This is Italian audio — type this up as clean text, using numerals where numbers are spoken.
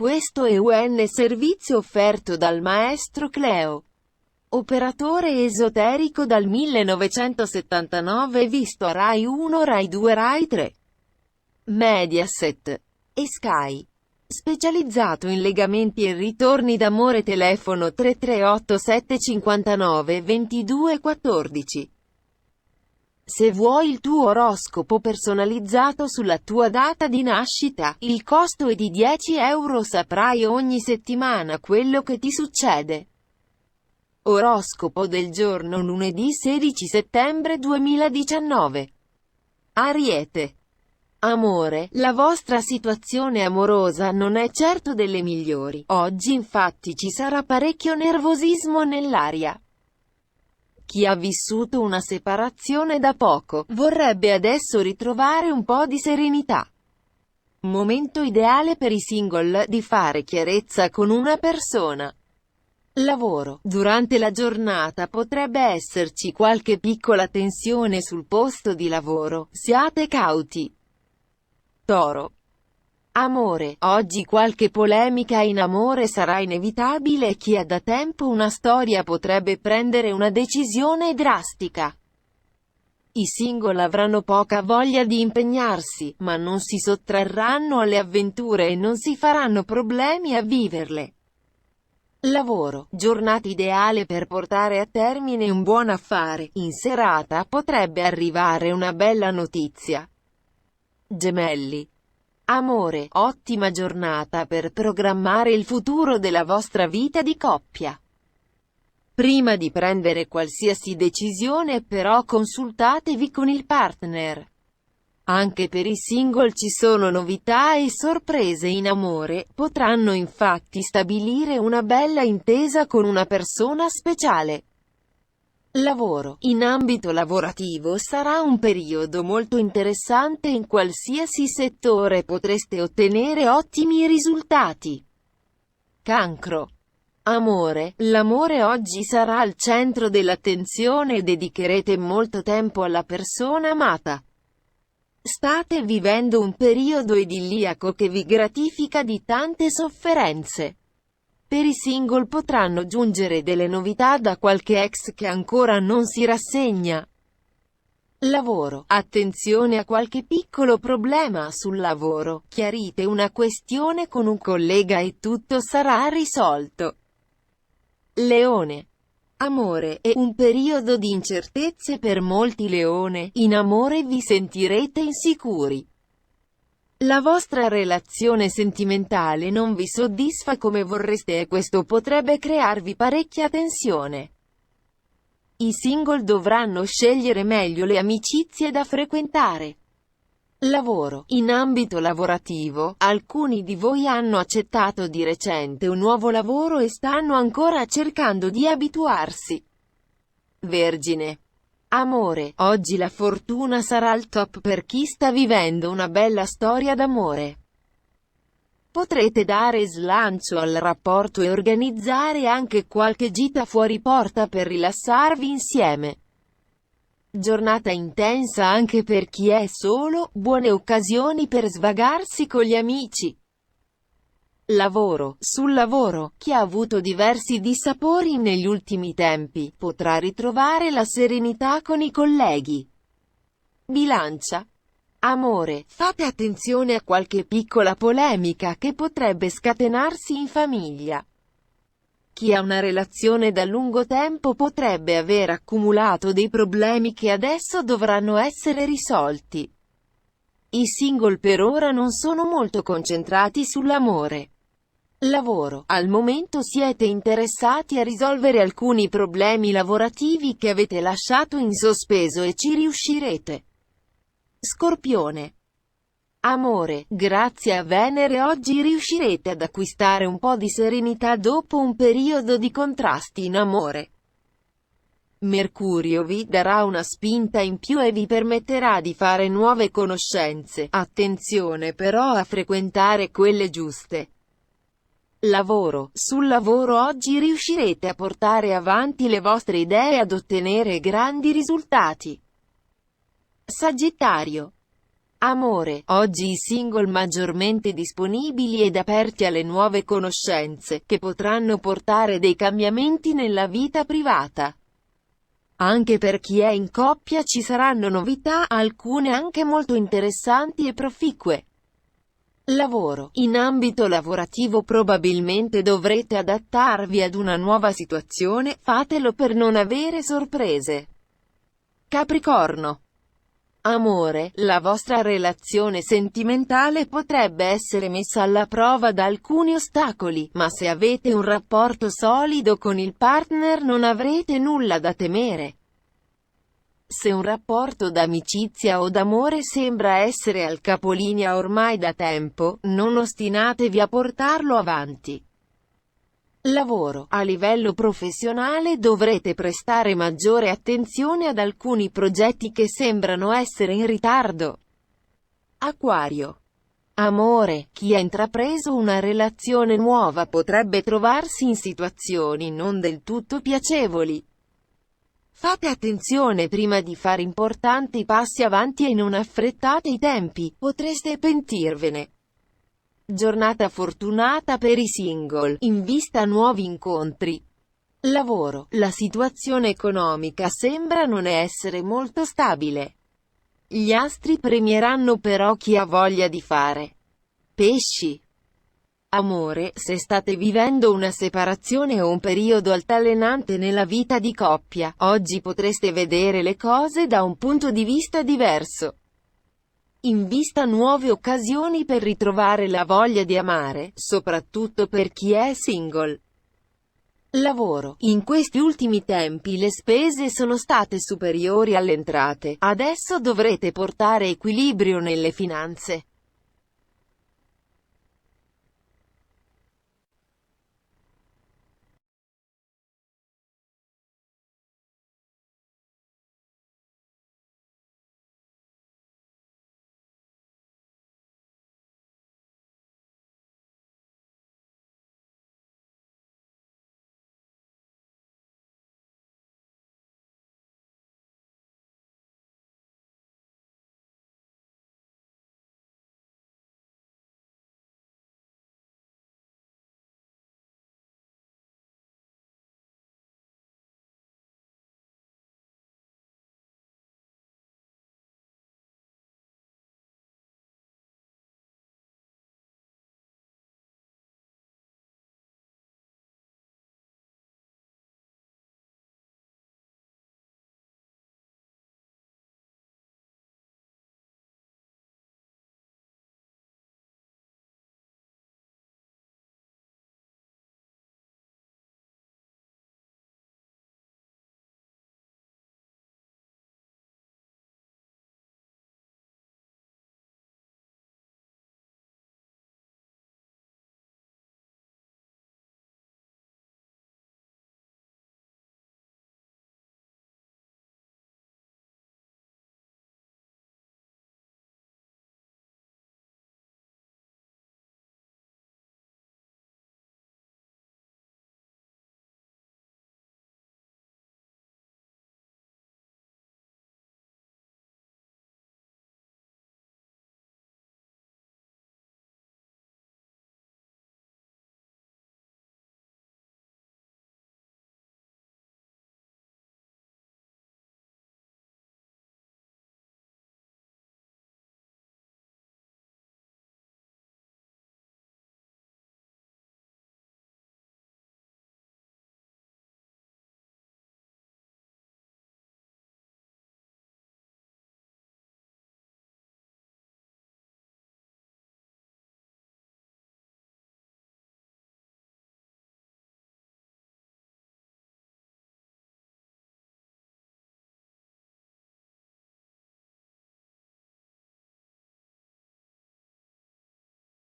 Questo è un servizio offerto dal maestro Cleo, operatore esoterico dal 1979, visto a Rai 1, Rai 2, Rai 3, Mediaset e Sky. Specializzato in legamenti e ritorni d'amore. Telefono 338 759 22 14. Se vuoi il tuo oroscopo personalizzato sulla tua data di nascita, il costo è di 10 euro. Saprai ogni settimana quello che ti succede. Oroscopo del giorno lunedì 16 settembre 2019. Ariete. Amore, la vostra situazione amorosa non è certo delle migliori. Oggi infatti ci sarà parecchio nervosismo nell'aria. Chi ha vissuto una separazione da poco, vorrebbe adesso ritrovare un po' di serenità. Momento ideale per i single di fare chiarezza con una persona. Lavoro. Durante la giornata potrebbe esserci qualche piccola tensione sul posto di lavoro, siate cauti. Toro. Amore. Oggi qualche polemica in amore sarà inevitabile e chi ha da tempo una storia potrebbe prendere una decisione drastica. I single avranno poca voglia di impegnarsi, ma non si sottrarranno alle avventure e non si faranno problemi a viverle. Lavoro. Giornata ideale per portare a termine un buon affare. In serata potrebbe arrivare una bella notizia. Gemelli. Amore. Ottima giornata per programmare il futuro della vostra vita di coppia. Prima di prendere qualsiasi decisione però consultatevi con il partner. Anche per i single ci sono novità e sorprese in amore, potranno infatti stabilire una bella intesa con una persona speciale. Lavoro. In ambito lavorativo sarà un periodo molto interessante in qualsiasi settore potreste ottenere ottimi risultati. Cancro. Amore. L'amore oggi sarà al centro dell'attenzione e dedicherete molto tempo alla persona amata. State vivendo un periodo idilliaco che vi gratifica di tante sofferenze. Per i single potranno giungere delle novità da qualche ex che ancora non si rassegna. Lavoro. Attenzione a qualche piccolo problema sul lavoro, chiarite una questione con un collega e tutto sarà risolto. Leone. Amore. È un periodo di incertezze per molti leone, in amore vi sentirete insicuri. La vostra relazione sentimentale non vi soddisfa come vorreste e questo potrebbe crearvi parecchia tensione. I single dovranno scegliere meglio le amicizie da frequentare. Lavoro. In ambito lavorativo, alcuni di voi hanno accettato di recente un nuovo lavoro e stanno ancora cercando di abituarsi. Vergine. Amore. Oggi la fortuna sarà al top per chi sta vivendo una bella storia d'amore. Potrete dare slancio al rapporto e organizzare anche qualche gita fuori porta per rilassarvi insieme. Giornata intensa anche per chi è solo, buone occasioni per svagarsi con gli amici. Lavoro. Sul lavoro, chi ha avuto diversi dissapori negli ultimi tempi, potrà ritrovare la serenità con i colleghi. Bilancia. Amore. Fate attenzione a qualche piccola polemica che potrebbe scatenarsi in famiglia. Chi ha una relazione da lungo tempo potrebbe aver accumulato dei problemi che adesso dovranno essere risolti. I single per ora non sono molto concentrati sull'amore. Lavoro. Al momento siete interessati a risolvere alcuni problemi lavorativi che avete lasciato in sospeso e ci riuscirete. Scorpione. Amore. Grazie a Venere oggi riuscirete ad acquistare un po' di serenità dopo un periodo di contrasti in amore. Mercurio vi darà una spinta in più e vi permetterà di fare nuove conoscenze. Attenzione però a frequentare quelle giuste. Lavoro. Sul lavoro oggi riuscirete a portare avanti le vostre idee e ad ottenere grandi risultati. Sagittario. Amore, oggi i single maggiormente disponibili ed aperti alle nuove conoscenze, che potranno portare dei cambiamenti nella vita privata. Anche per chi è in coppia ci saranno novità, alcune anche molto interessanti e proficue. Lavoro. In ambito lavorativo probabilmente dovrete adattarvi ad una nuova situazione, fatelo per non avere sorprese. Capricorno. Amore, la vostra relazione sentimentale potrebbe essere messa alla prova da alcuni ostacoli, ma se avete un rapporto solido con il partner non avrete nulla da temere. Se un rapporto d'amicizia o d'amore sembra essere al capolinea ormai da tempo, non ostinatevi a portarlo avanti. Lavoro. A livello professionale dovrete prestare maggiore attenzione ad alcuni progetti che sembrano essere in ritardo. Acquario. Amore, chi ha intrapreso una relazione nuova potrebbe trovarsi in situazioni non del tutto piacevoli. Fate attenzione prima di fare importanti passi avanti e non affrettate i tempi, potreste pentirvene. Giornata fortunata per i single, in vista a nuovi incontri. Lavoro. La situazione economica sembra non essere molto stabile. Gli astri premieranno però chi ha voglia di fare. Pesci. Amore, se state vivendo una separazione o un periodo altalenante nella vita di coppia, oggi potreste vedere le cose da un punto di vista diverso. In vista nuove occasioni per ritrovare la voglia di amare, soprattutto per chi è single. Lavoro. In questi ultimi tempi le spese sono state superiori alle entrate, adesso dovrete portare equilibrio nelle finanze.